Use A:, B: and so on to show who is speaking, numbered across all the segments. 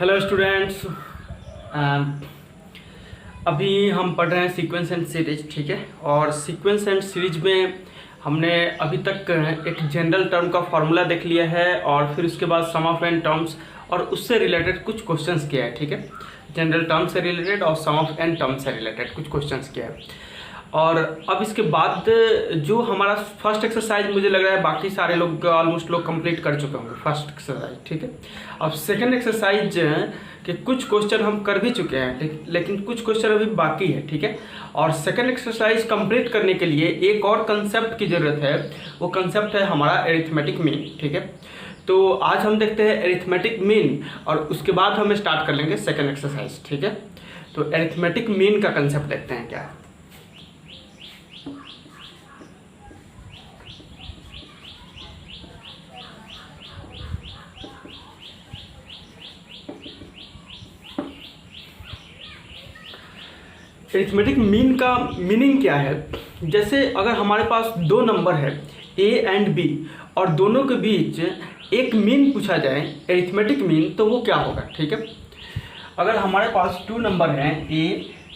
A: Hello students. अभी हम पढ़ रहे हैं सीक्वेंस एंड सीरीज, ठीक है। और सीक्वेंस एंड सीरीज में हमने अभी तक एक जनरल टर्म का फॉर्मूला देख लिया है और फिर उसके बाद सम ऑफ एन टर्म्स और उससे रिलेटेड कुछ क्वेश्चंस किया है, ठीक है। जनरल टर्म से रिलेटेड और सम ऑफ एन टर्म से रिलेटेड कुछ क्वेश्चंस किया है। और अब इसके बाद जो हमारा फर्स्ट एक्सरसाइज, मुझे लग रहा है बाकी सारे लोग ऑलमोस्ट लोग कंप्लीट कर चुके होंगे फर्स्ट एक्सरसाइज, ठीक है। अब सेकंड एक्सरसाइज के कुछ क्वेश्चन हम कर भी चुके हैं, लेकिन कुछ क्वेश्चन अभी बाकी है, ठीक है। और सेकंड एक्सरसाइज कंप्लीट करने के लिए एक और कंसेप्ट की ज़रूरत है। वो कंसेप्ट है हमारा एरिथमेटिक मीन, ठीक है। तो आज हम देखते हैं एरिथमेटिक मीन और उसके बाद हम स्टार्ट कर लेंगे सेकंड एक्सरसाइज, ठीक है। तो एरिथमेटिक मीन का कंसेप्ट देखते हैं क्या है। एरिथमेटिक मीन का मीनिंग क्या है? जैसे अगर हमारे पास दो नंबर है ए एंड बी और दोनों के बीच एक मीन पूछा जाए, एरिथमेटिक मीन, तो वो क्या होगा, ठीक है। अगर हमारे पास टू नंबर हैं ए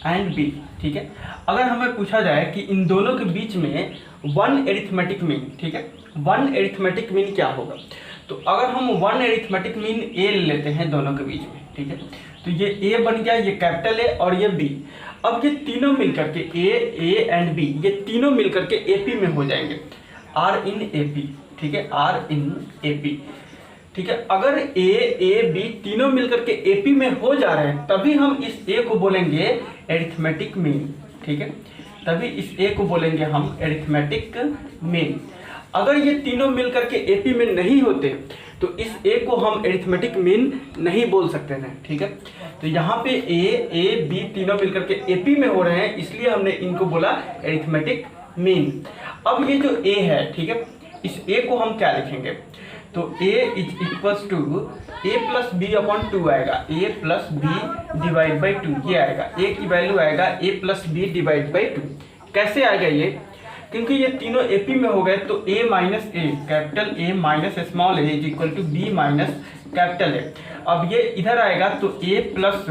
A: एंड बी, ठीक है। अगर हमें पूछा जाए कि इन दोनों के बीच में वन एरिथमेटिक मीन, ठीक है, वन एरिथमेटिक मीन क्या होगा, तो अगर हम वन एरिथमेटिक मीन ए लेते हैं दोनों के बीच में, ठीक है, तो ये ए बन गया, ये कैपिटल ए और ये बी। अब ये तीनों मिलकर के ए एंड बी, ये तीनों मिलकर के एपी में हो जाएंगे, आर इन एपी, ठीक है, आर इन एपी, ठीक है। अगर ए बी तीनों मिलकर के एपी में हो जा रहे हैं तभी हम इस ए को बोलेंगे एरिथमेटिक मीन, ठीक है, तभी इस ए को बोलेंगे हम एरिथमेटिक मीन। अगर ये तीनों मिलकर के एपी में नहीं होते तो इस ए को हम एरिथमेटिक मीन नहीं बोल सकते थे, ठीक है। तो यहाँ पे ए बी तीनों मिलकर के एपी में हो रहे हैं, इसलिए हमने इनको बोला एरिथमेटिक मीन। अब ये जो ए है, ठीक है, इस ए को हम क्या लिखेंगे, तो A is equals to A plus B upon two आएगा, A plus B divide by two, ये आएगा, ए की वैल्यू आएगा A plus B divide by two. कैसे आएगा ये? क्योंकि ये तीनों एपी में हो गए तो a minus A, capital A minus small a is equal to B minus capital A. अब ये इधर आएगा तो a plus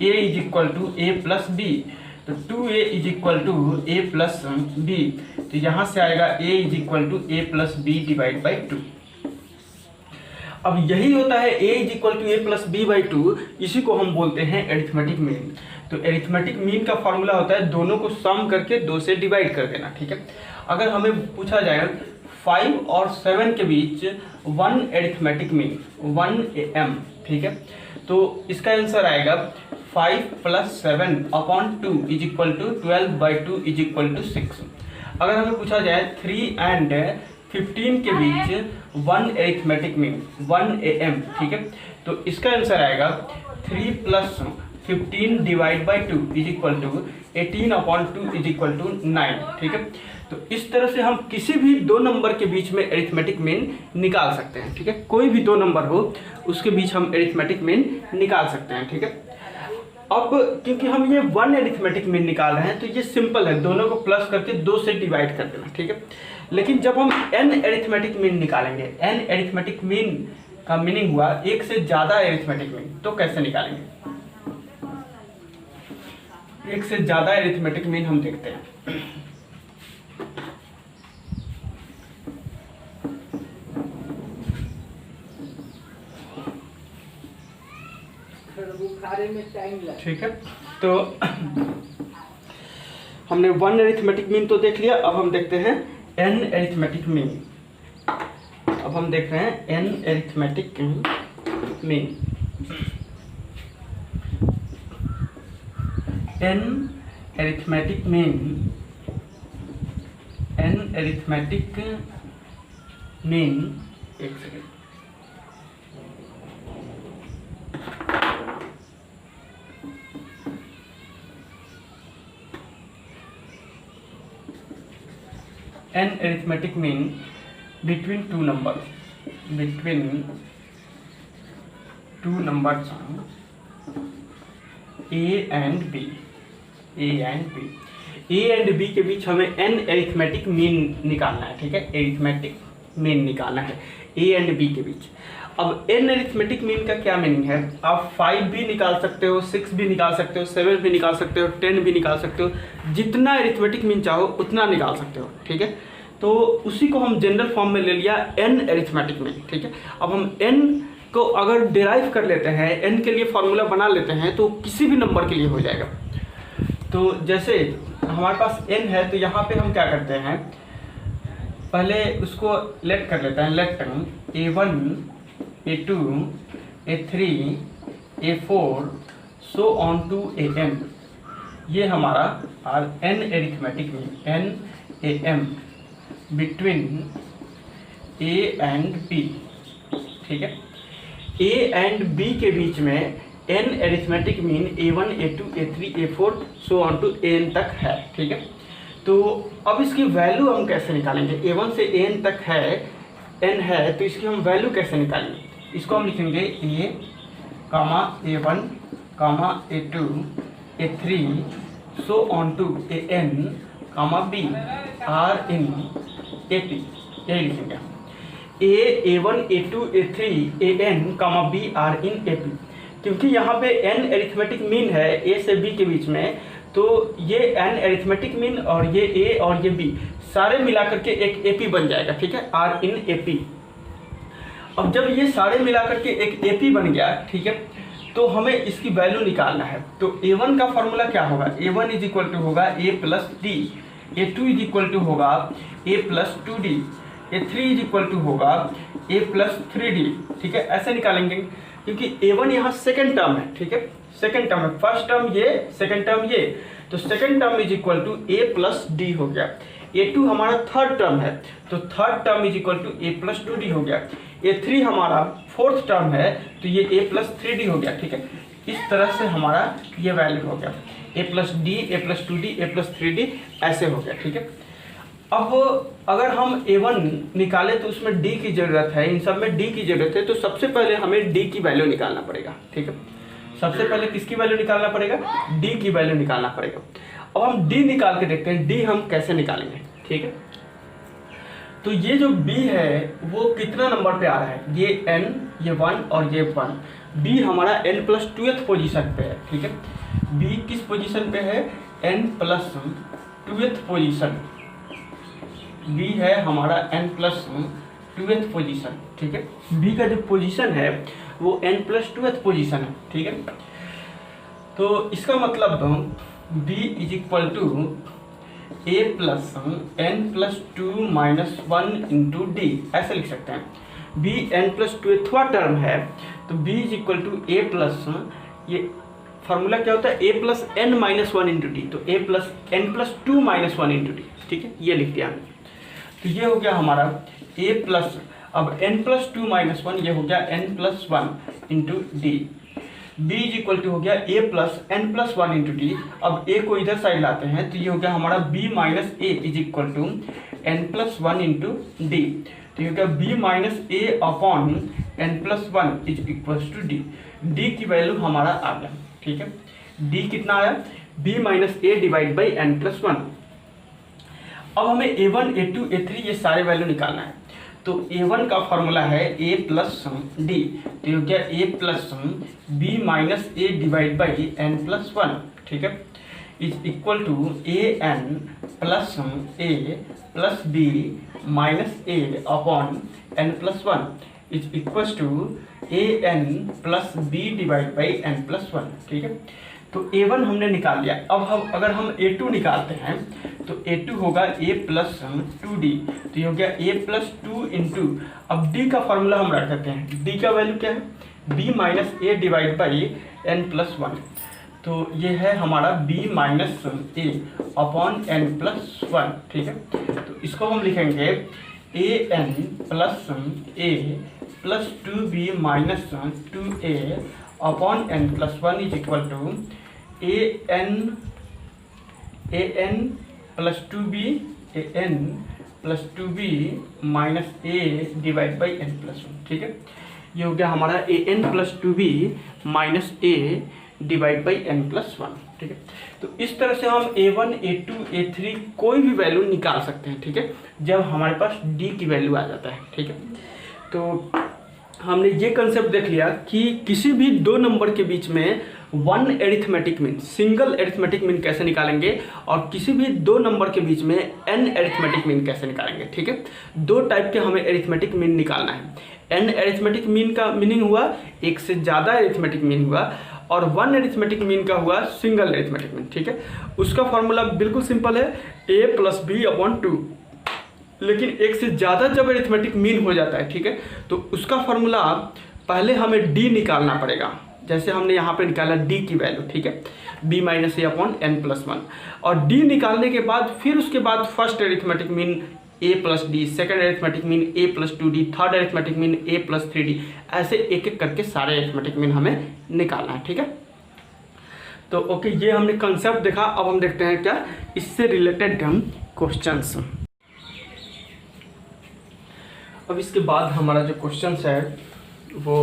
A: A is equal to A plus B, तो 2a is equal to A plus B, तो यहाँ से आएगा a is equal to A plus B divide by two. अब यही होता है a is equal to A plus B by two, इसी को हम बोलते हैं एरिथमेटिक मीन। तो एरिथमेटिक मीन का फॉर्मूला होता है दोनों को सम करके 2 से डिवाइड कर देना, ठीक है। अगर हमें पूछा जाए 5 और 7 के बीच वन एरिथमेटिक मीन 1 am, ठीक है, तो इसका आंसर आएगा 5 plus 7 upon 2 is equal to 12 by 2 is equal to 6। अगर हमें पूछा जाए 3 एंड 15 के बीच वन एरिथमेटिक मीन 1 am, ठीक है, तो इसका आंसर आएगा 3 plus 15 divide by 2 is equal to 18 upon 2 is equal to 9, ठीक है। तो इस तरह से हम किसी भी दो नंबर के बीच में एरिथमेटिक मीन निकाल सकते हैं, ठीक है। कोई भी दो नंबर हो उसके बीच हम एरिथमेटिक मीन निकाल सकते हैं, ठीक है। अब क्योंकि हम ये वन एरिथमेटिक मीन निकाल रहे हैं तो ये सिंपल है, दोनों को प्लस करके 2 से डिवाइड कर देना, ठीक है। लेकिन जब हम एन एरिथमेटिक मीन निकालेंगे, एन एरिथमेटिक मीन का मीनिंग हुआ एक से ज़्यादा एरिथमेटिक मीन, तो कैसे निकालेंगे? एक से ज्यादा एरिथमेटिक मीन हम देखते हैं। ठीक है, तो हमने वन एरिथमेटिक मीन तो देख लिया, अब हम देखते हैं एन एरिथमेटिक मीन। अब हम देख रहे हैं an arithmetic mean. An arithmetic mean, an arithmetic mean, एक second, an arithmetic mean between two numbers, between two numbers A and B, A and B के बीच हमें एन एरिथमेटिक मीन निकालना है, ठीक है, एरिथमेटिक मीन निकालना है। ए एंड बी के बीच। अब n अरिथमेटिक मीन का क्या मीनिंग है, आप 5 भी निकाल सकते हो, 6 भी निकाल सकते हो, 7 भी निकाल सकते हो, 10 भी निकाल सकते हो, जितना अरिथमेटिक मीन चाहो उतना निकाल सकते हो, ठीक है। तो उसी को हम जनरल फॉर्म में ले लिया n अरिथमेटिक मीन, ठीक है। अब हम n को अगर डिराइव कर लेते हैं, n के लिए फॉर्मूला बना लेते हैं, तो किसी भी नंबर के लिए हो जाएगा। तो जैसे हमारे पास n है, तो यहाँ पे हम क्या करते हैं, पहले उसको लेट कर लेते हैं, let a1 a2 a3 a4 so on to an। ये हमारा n arithmetic mean n am between a and b, ठीक है। a एंड b के बीच में n arithmetic mean a1 a2 a3 a4 so on to an तक है, ठीक है। तो अब इसकी वैल्यू हम कैसे निकालेंगे, a1 से an तक है, n है, तो इसकी हम वैल्यू कैसे निकालेंगे। इसको हम लिखेंगे a, a1, a2 a3 so on to an, b are in ap, यही लिखेंगे a1 a2 a3 an, b are in ap। क्योंकि यहाँ पे n अरिथमेटिक मीन है a से b के बीच में, तो ये n अरिथमेटिक मीन और ये a और ये b सारे मिलाकर के एक ap बन जाएगा, ठीक है, आर इन ap। अब जब ये सारे मिलाकर के एक ap बन गया, ठीक है, तो हमें इसकी वैल्यू निकालना है। तो a1 का फॉर्मूला क्या होगा, a1 इज इक्वल टू होगा a plus D, a2 is equal to होगा a plus 2d, a3 is equal to होगा a प्लस 3d, ठीक है। ऐसे निकालेंगे क्योंकि a1 यहाँ सेकेंड टर्म है, ठीक है, सेकेंड टर्म है, फर्स्ट टर्म ये, सेकेंड टर्म ये, तो second term is equal to a plus D हो गया। a2 हमारा थर्ड टर्म है, तो third term is equal to a plus 2d हो गया। a3 हमारा फोर्थ टर्म है, तो ये a प्लस 3d हो गया, ठीक है। इस तरह से हमारा ये वैल्यू हो गया, a plus D, a plus 2d, a plus 3d, ऐसे हो गया, ठीक है। अब अगर हम a1 निकालें तो उसमें d की ज़रूरत है, इन सब में d की ज़रूरत है, तो सबसे पहले हमें d की वैल्यू निकालना पड़ेगा, ठीक है। सबसे पहले किसकी वैल्यू निकालना पड़ेगा, d की वैल्यू निकालना पड़ेगा। अब हम d निकाल के देखते हैं d हम कैसे निकालेंगे, ठीक है। तो ये जो b है वो कितना नंबर पे आ रहा है, ये n, ये 1 और ये 1, b हमारा n प्लस 2th पोजीशन पे है, ठीक है। b किस पोजीशन पे है, n plus 2th position, b है हमारा n प्लस 2th पोजीशन, ठीक है। b का जो पोजीशन है वो n प्लस 2th पोजीशन है, ठीक है। तो इसका मतलब b is equal to a plus n plus 2 minus 1 into D, ऐसे लिख सकते हैं। b n प्लस 2वां टर्म है, तो b is equal to a plus, ये फार्मूला क्या होता है, a plus n minus 1 into D, तो a plus n plus 2 minus 1 into D, ठीक है, ये लिख दिया हमने। तो ये हो गया हमारा a प्लस, अब n प्लस 2 माइनस 1, ये हो गया n plus 1 into D. b is equal to हो गया a plus n plus 1 into D. अब a को इधर साइड लाते हैं, तो ये हो गया हमारा b minus a is equal to n plus 1 into D. तो ये हो गया b minus a upon n plus 1 is equal to D. D की वैल्यू हमारा आ गया, ठीक है। d कितना आया, b minus a divide by n plus 1। अब हमें a1 a2 a3 ये सारे वैल्यू निकालना है। तो a1 का फॉर्मूला है a प्लस डी, तो ये हो गया a plus b minus a divide by n plus 1, ठीक है, is equal to a n plus a plus b minus a upon n plus 1 is equal to a n plus b divide by n plus 1, ठीक है। तो a1 हमने निकाल लिया। अब हम अगर हम a2 निकालते हैं तो a2 होगा a प्लस 2d, तो ये हो गया a प्लस 2 इंटू, अब d का फॉर्मूला हम रख देते हैं। d का वैल्यू क्या है, b minus a divide by n plus 1, तो ये है हमारा b minus a upon n plus 1, ठीक है। तो इसको हम लिखेंगे a n plus a plus 2b minus 2a upon n plus 1 is equal to a n plus 2b plus 2b minus a divide by n plus 1, ठीक है। ये हो गया हमारा a n plus 2b minus a divide by n plus 1, ठीक है। तो इस तरह से हम a1 a2 a3 कोई भी वैल्यू निकाल सकते हैं, ठीक है, जब हमारे पास d की वैल्यू आ जाता है, ठीक है। तो हमने ये कंसेप्ट देख लिया कि किसी भी दो नंबर के बीच में one arithmetic mean, single arithmetic mean कैसे निकालेंगे, और किसी भी दो नंबर के बीच में एन एरिथमेटिक मीन कैसे निकालेंगे। ठीक है, दो टाइप के हमें एरिथमेटिक मीन निकालना है। एन एरिथमेटिक मीन का मीनिंग हुआ एक से ज़्यादा एरिथमेटिक मीन हुआ, और वन एरिथमेटिक मीन का हुआ सिंगल एरिथमेटिक मीन। ठीक है, उसका फॉर्मूला बिल्कुल सिंपल है, a + b/2। लेकिन एक से ज़्यादा जब एरिथमेटिक मीन हो जाता है, ठीक है, तो उसका फॉर्मूला पहले हमें d निकालना पड़ेगा। जैसे हमने यहाँ पे निकाला d की वैल्यू, ठीक है, b - a/n+1, और d निकालने के बाद फिर उसके बाद first arithmetic mean a + d, second arithmetic mean a + 2d, third arithmetic mean a + 3d, ऐसे एक एक करके सारे एरिथमेटिक मीन हमें निकालना है। ठीक है, तो ओके, ये हमने कंसेप्ट देखा। अब हम देखते हैं क्या इससे रिलेटेड हम क्वेश्चंस। अब इसके बाद हमारा जो क्वेश्चन है वो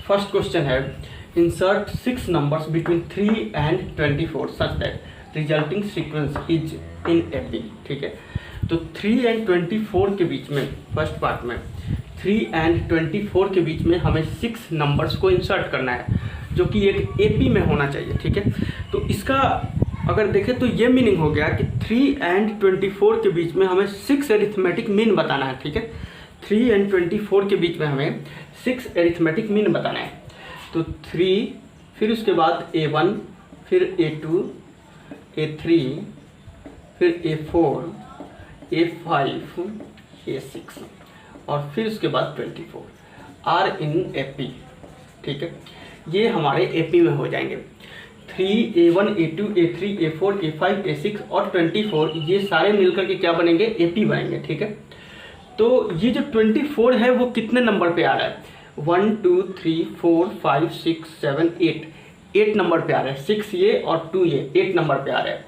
A: फर्स्ट क्वेश्चन है, insert 6 numbers between 3 and 24 such that resulting sequence is in AP. ठीक है, तो 3 and 24 के बीच में, फर्स्ट पार्ट में 3 and 24 के बीच में हमें 6 नंबर्स को इंसर्ट करना है, जो कि एक एपी में होना चाहिए। ठीक है, तो इसका अगर देखें तो ये मीनिंग हो गया कि 3 and 24 के बीच में हमें 6 एरिथमेटिक मीन बताना है। ठीक है, 3 and 24 के बीच में हमें 6 एरिथमेटिक मीन बताना है। तो 3, फिर उसके बाद a1, फिर a2, a3, फिर a4, a5, a6, और फिर उसके बाद 24 आर इन एपी। ठीक है, ये हमारे एपी में हो जाएंगे। 3, a1, a2, a3, a4, a5, a6 और 24, ये सारे मिलकर के क्या बनेंगे, एपी बनेंगे। ठीक है, तो ये जो 24 है वो कितने नंबर पे आ रहा है, 1 2 3 4 5 6 7 8 नंबर पे आ रहा है। 6 ये और 2 ये 8 नंबर पे आ रहा है।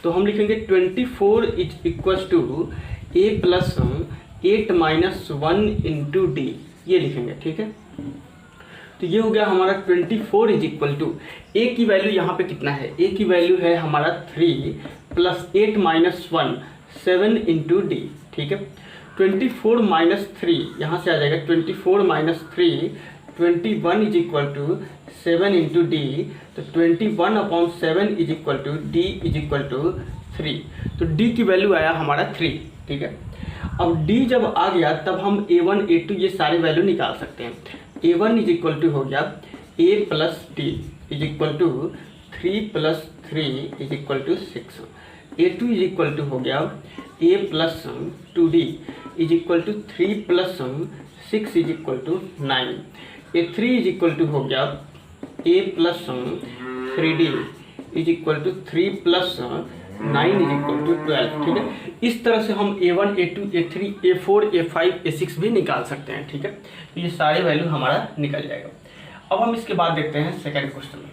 A: तो हम लिखेंगे 24 is equal to a + 8 - 1 × d, ये लिखेंगे। ठीक है, तो ये हो गया हमारा 24 इज इक्वल टू, a की वैल्यू यहाँ पे कितना है, a की वैल्यू है हमारा 3 + 8 - 1 7 × d। ठीक है, 24 - 3 यहाँ से आ जाएगा, 24 - 3 21 इज इक्वल टू 7 × d। तो 21/7 is equal to d is equal to 3। तो d की वैल्यू आया हमारा 3। ठीक है, अब d जब आ गया तब हम a1 a2 ये सारे वैल्यू निकाल सकते हैं। a1 इज इक्वल टू हो गया a + d is equal to 3 + 3 is equal to 6। a2 is equal to हो गया a + 2d is equal to 3 + 6 is equal to 9। a3 is equal to हो गया a + 3d is equal to 3 + 9 is equal to 12। ठीक है, इस तरह से हम a1 a2 a3 a4 a5 a6 भी निकाल सकते हैं। ठीक है, तो ये सारे वैल्यू हमारा निकल जाएगा। अब हम इसके बाद देखते हैं सेकंड क्वेश्चन।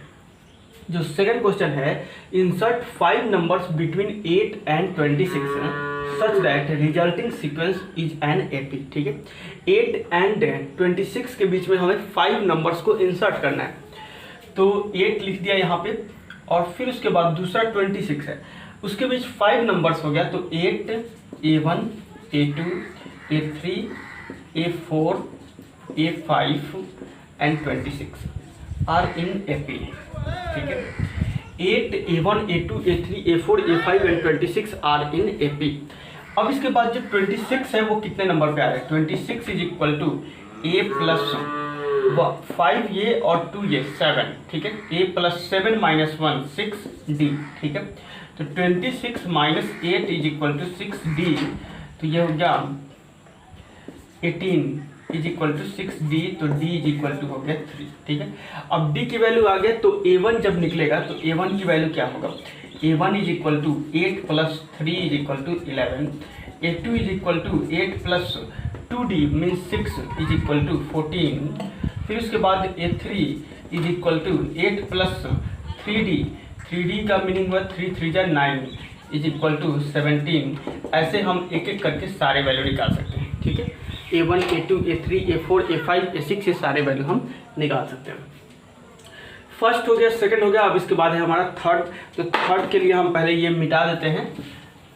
A: जो सेकंड क्वेश्चन है, insert 5 numbers between 8 and 26 such that resulting sequence is an AP. ठीक है, 8 and 26 के बीच में हमें 5 नंबर्स को इंसर्ट करना है। तो 8 लिख दिया यहाँ पे, और फिर उसके बाद दूसरा 26 है, उसके बीच 5 नंबर्स हो गया। तो 8 a1 a2 a3 a4 a5 and 26 are in AP. ठीक है, 8 a1 a2 a3 a4 a5 and 26 are in AP. अब इसके बाद जो 26 है वो कितने नंबर पे आ रहा है, 26 इज इक्वल टू a + 5 ये और 2 ये 7। ठीक है, a + 7 - 1 6d। ठीक है, तो 26 - 8 इज इक्वल टू 6d। तो ये हो गया 18 इज इक्वल टू 6d। तो d इज इक्वल टू हो गया 3। ठीक है, अब d की वैल्यू आ गया, तो a1 जब निकलेगा तो a1 की वैल्यू क्या होगा, a1 is equal to 8 + 3 is equal to 11। a2 is equal to 8 + 2d means 6 is equal to 14। फिर उसके बाद a3 is equal to 8 + 3d, 3d का मीनिंग हुआ 3 3 जा 9 इज इक्वल टू 17। ऐसे हम एक एक करके सारे वैल्यू निकाल सकते हैं। ठीक है, a1 a2 a3 a4 a5 a6 ये सारे वैल्यू हम निकाल सकते हैं। फर्स्ट हो गया, सेकंड हो गया। अब इसके बाद है हमारा थर्ड। तो थर्ड के लिए हम पहले ये मिटा देते हैं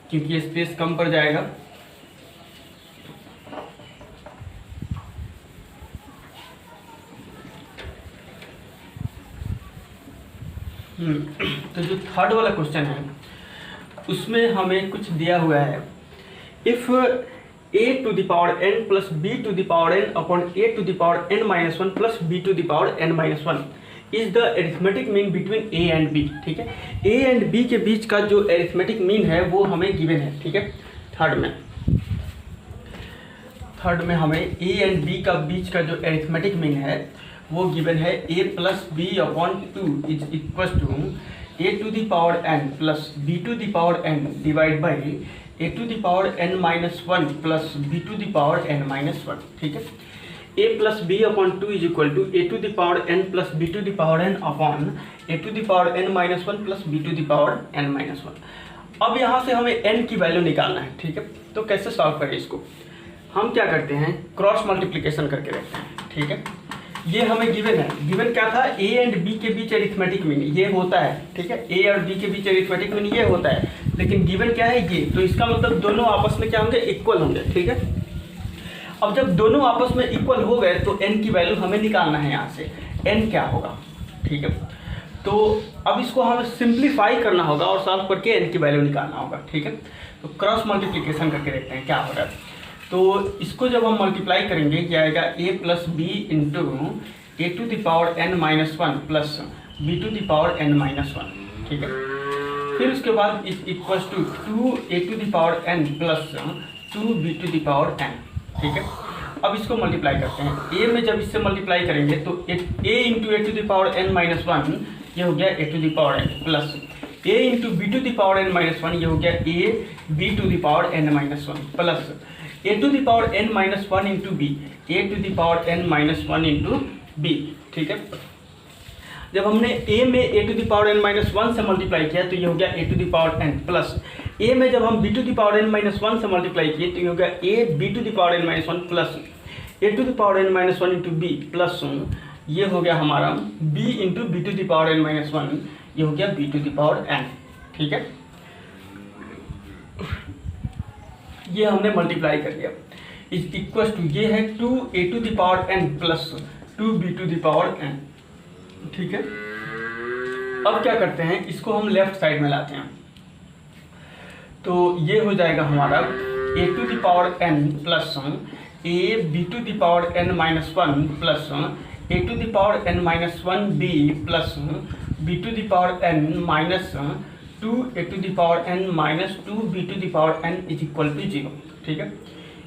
A: क्योंकि स्पेस कम पड़ जाएगा। तो जो थर्ड वाला क्वेश्चन है उसमें हमें कुछ दिया हुआ है, if a to the power n plus b to the power n upon a to the power n minus 1 plus b to the power n minus 1 is the arithmetic mean between a and b। ठीक है, a and b के बीच का जो arithmetic mean है वो हमें given है। ठीक है, थर्ड में हमें a and b का बीच का जो arithmetic mean है वो गिवन है, a plus b upon 2 is equals to a to the power n plus b to the power n divided by a to the power n minus 1 plus b to the power n minus 1। ठीक है, a plus b upon 2 is equal to a to the power n plus b to the power n upon a to the power n minus 1 plus b to the power n minus 1। अब यहाँ से हमें n की value निकालना है। ठीक है, तो कैसे सॉल्व करें इसको? हम क्या करते हैं, क्रॉस मल्टीप्लिकेशन करके देखते हैं। ठीक है, ये हमें गिवन है, गिवन क्या था, a एंड b के बीच अरिथमेटिक मीन ये होता है। ठीक है, a और b के बीच अरिथमेटिक मीन ये होता है, लेकिन गिवन क्या है ये, तो इसका मतलब दोनों आपस में क्या होंगे, इक्वल होंगे। ठीक है, अब जब दोनों आपस में इक्वल हो गए तो n की वैल्यू हमें निकालना है यहाँ से, n क्या होगा। ठीक है, तो अब इसको हमें सिंप्लीफाई करना होगा और सॉल्व करके n की वैल्यू निकालना होगा। ठीक है, तो क्रॉस मल्टीप्लिकेशन करके देखते हैं क्या हो रहा है। तो इसको जब हम मल्टीप्लाई करेंगे क्या आएगा, a plus B into A to the power n minus 1 plus B to the power n minus 1। ठीक है, फिर उसके बाद is equals to 2a to the power n plus 2b to the power n। ठीक है, अब इसको multiply करते हैं, a में जब इससे मल्टीप्लाई करेंगे तो a into A to the power n minus 1 ये हो गया a to the power n plus a into B to the power n minus 1 ये हो गया a b to the power n minus 1 plus a to the power n minus 1 into B a to the power n minus 1 into B. ठीक है, जब हमने a में a to the power n minus 1 से multiply किया तो ये हो गया a to the power n plus a में जब हम b to the power n minus 1 से मल्टीप्लाई किए तो ये हो गया a b to the power n minus 1 plus a to the power n minus 1 into B plus ये हो गया हमारा b into B to the power n minus 1 ये हो गया b to the power n। ठीक है, ये हमने मल्टीप्लाई कर दिया, इज इक्वल टू ये है 2a to the power n plus 2b to the power n। ठीक है, अब क्या करते हैं, इसको हम लेफ्ट साइड में लाते हैं, तो ये हो जाएगा हमारा a to the power n plus a b to the power n minus 1 plus a to the power n minus 1 b plus b to the power n minus 2a to the power n minus 2b to the power n is equal to 0। ठीक है,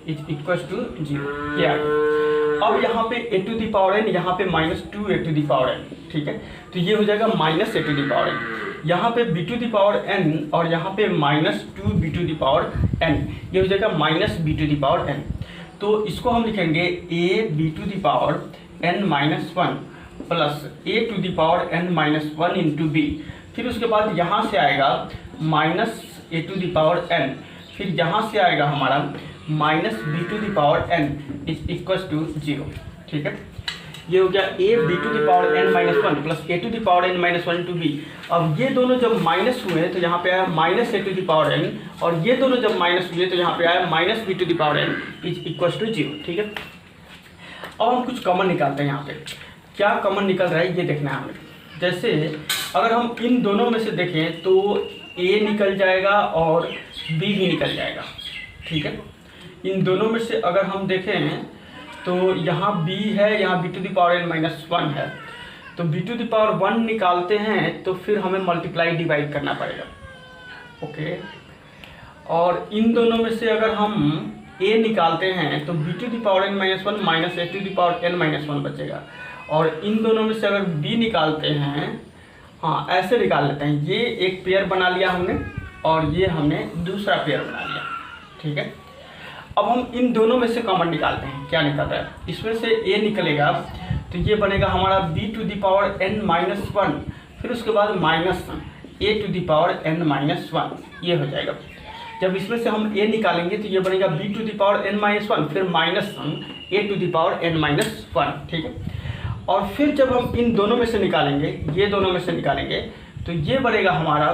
A: is equal to 0 ये आ गया। अब यहाँ पे a to the power n, यहाँ पे minus 2a to the power n। ठीक है, तो ये हो जाएगा minus a to the power n, यहाँ पे b to the power n और यहाँ पे minus 2b to the power n, ये हो जाएगा minus b to the power n। तो इसको हम लिखेंगे a b to the power n minus 1 plus a to the power n minus 1 into B, फिर उसके बाद यहाँ से आएगा minus a to the power n, फिर यहाँ से आएगा हमारा minus b to the power n is equal to 0। ठीक है, ये हो गया a b to the power n minus 1 plus a to the power n minus 1 to b। अब ये दोनों जब माइनस हुए तो यहाँ पे आया minus a to the power n, और ये दोनों जब माइनस हुए तो यहाँ पे आया minus b to the power n is equal to 0। ठीक है, अब हम कुछ कॉमन निकालते हैं, यहाँ पे क्या कॉमन निकल रहा है ये देखना है हमें। जैसे अगर हम इन दोनों में से देखें तो a निकल जाएगा और b भी निकल जाएगा। ठीक है, इन दोनों में से अगर हम देखें तो यहाँ b है, यहाँ b to the power n minus 1 है, तो b टू द पावर 1 निकालते हैं तो फिर हमें मल्टीप्लाई डिवाइड करना पड़ेगा। ओके, और इन दोनों में से अगर हम a निकालते हैं तो b to the power n minus 1 minus a to the power n minus 1 बचेगा, और इन दोनों में से अगर b निकालते हैं, हाँ ऐसे निकाल लेते हैं, ये एक पेयर बना लिया हमने और ये हमने दूसरा पेयर बना लिया। ठीक है, अब हम इन दोनों में से कॉमन निकालते हैं, क्या निकल रहा है, इसमें से a निकलेगा तो ये बनेगा हमारा b to the power n minus 1, फिर उसके बाद minus a to the power n minus 1 ये हो जाएगा। जब इसमें से हम a निकालेंगे तो ये बनेगा b to the power n minus 1 फिर minus a to the power n minus 1। ठीक है, और फिर जब हम इन दोनों में से निकालेंगे, ये दोनों में से निकालेंगे तो ये बनेगा हमारा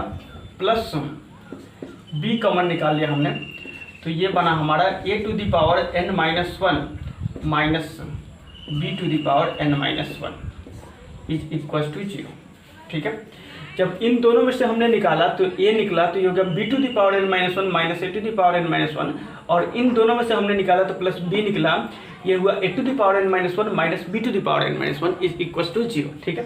A: प्लस b कॉमन निकाल लिया हमने, तो ये बना हमारा a to the power n minus 1 minus b to the power n minus 1 is equal to 0। ठीक है, जब इन दोनों में से हमने निकाला तो a निकला तो ये हो गया b to the power n minus one minus a to the power n minus one, और इन दोनों में से हमने निकाला तो प्लस b निकला, ये हुआ a to the power n minus one minus b to the power n minus one is equal to 0। ठीक है,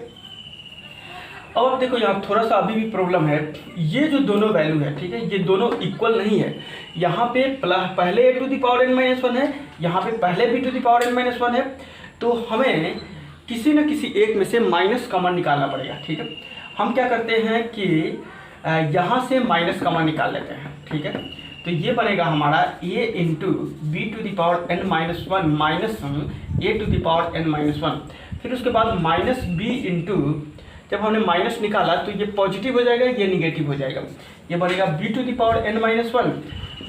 A: अब देखो यहाँ थोड़ा सा अभी भी प्रॉब्लम है, ये जो दोनों वैल्यू है, ठीक है, ये दोनों इक्वल नहीं है। यहाँ पे पहले a to the power n minus one है, यहाँ पे पहले b to the power n minus one है, तो हमें किसी न किसी एक में से माइनस कॉमन निकालना पड़ेगा। ठीक है, हम क्या करते हैं कि यहाँ से माइनस कॉमन निकाल लेते हैं। ठीक है, तो ये बनेगा हमारा a into B to the power n minus one minus a to the power n minus one, फिर उसके बाद माइनस b इंटू, जब हमने माइनस निकाला तो ये पॉजिटिव हो जाएगा, ये निगेटिव हो जाएगा, ये बनेगा b to the power n minus one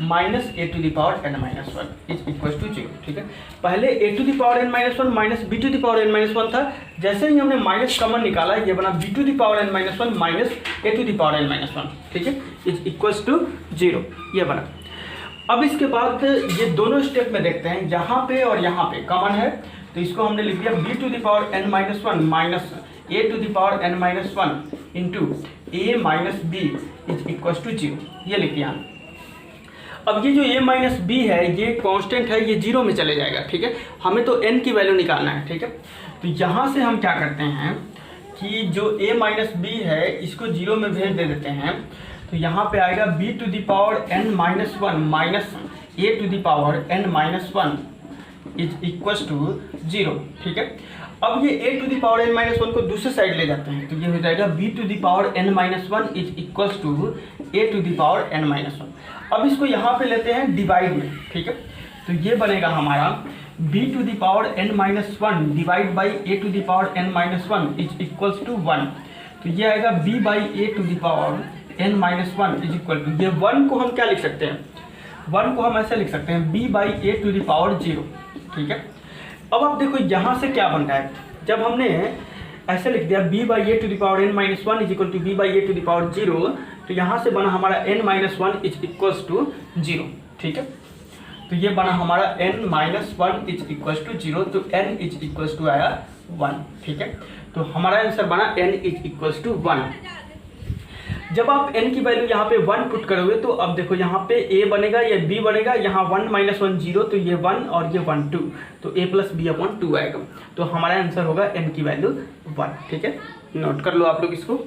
A: minus a to the power n minus one is equal to 0। ठीक है, पहले a to the power n minus one minus b to the power n minus one था, जैसे ही हमने minus common निकाला ये बना b to the power n minus one minus a to the power n minus one. ठीक है, is equal to 0, ये बना। अब इसके बाद ये दोनों स्टेप में देखते हैं, यहाँ पे और यहाँ पे कॉमन है, तो इसको हमने लिख दिया b to the power n minus one minus a to the power n minus one into a minus b is equal to 0, ये लिख दिया। अब ये जो a माइनस बी है ये कांस्टेंट है, ये 0 में चले जाएगा। ठीक है, हमें तो n की वैल्यू निकालना है। ठीक है, तो यहाँ से हम क्या करते हैं कि जो a माइनस बी है इसको 0 में भेज दे देते हैं, तो यहाँ पे आएगा b to the power n minus one minus a to the power n minus one is equal to 0। ठीक है, अब ये a to the power n minus one को दूसरे साइड ले जाते हैं, तो ये हो जाएगा b to the power n minus one is equal to a to the power n minus one. अब इसको यहाँ पे लेते हैं डिवाइड में। ठीक है, तो ये बनेगा हमारा b to the power n minus one divide by a to the power n minus one is equal to 1, तो ये आएगा b by a to the power n minus one is equal to, ये 1 को हम क्या लिख सकते हैं, 1 को हम ऐसे लिख सकते हैं b by a to the power 0। ठीक है, अब आप देखो यहाँ से क्या बन रहा है, जब हमने ऐसे लिख दिया b by a to the power n minus one is equal to b by a to the power 0, तो यहाँ से बना हमारा n minus one is equals to 0। ठीक है, तो ये बना हमारा n minus one is equals to 0, तो n इज इक्वल्स टू आया 1। ठीक है, तो हमारा आंसर बना n इज इक्वल्स टू 1। जब आप n की वैल्यू यहाँ पे 1 पुट करोगे तो अब देखो यहाँ पे a बनेगा, ये b बनेगा, यहाँ 1 माइनस 1 0, तो ये 1 और ये 1 2, तो a प्लस बी अपॉन 2 आएगा, तो हमारा आंसर होगा n की वैल्यू 1। ठीक है, नोट कर लो आप लोग इसको।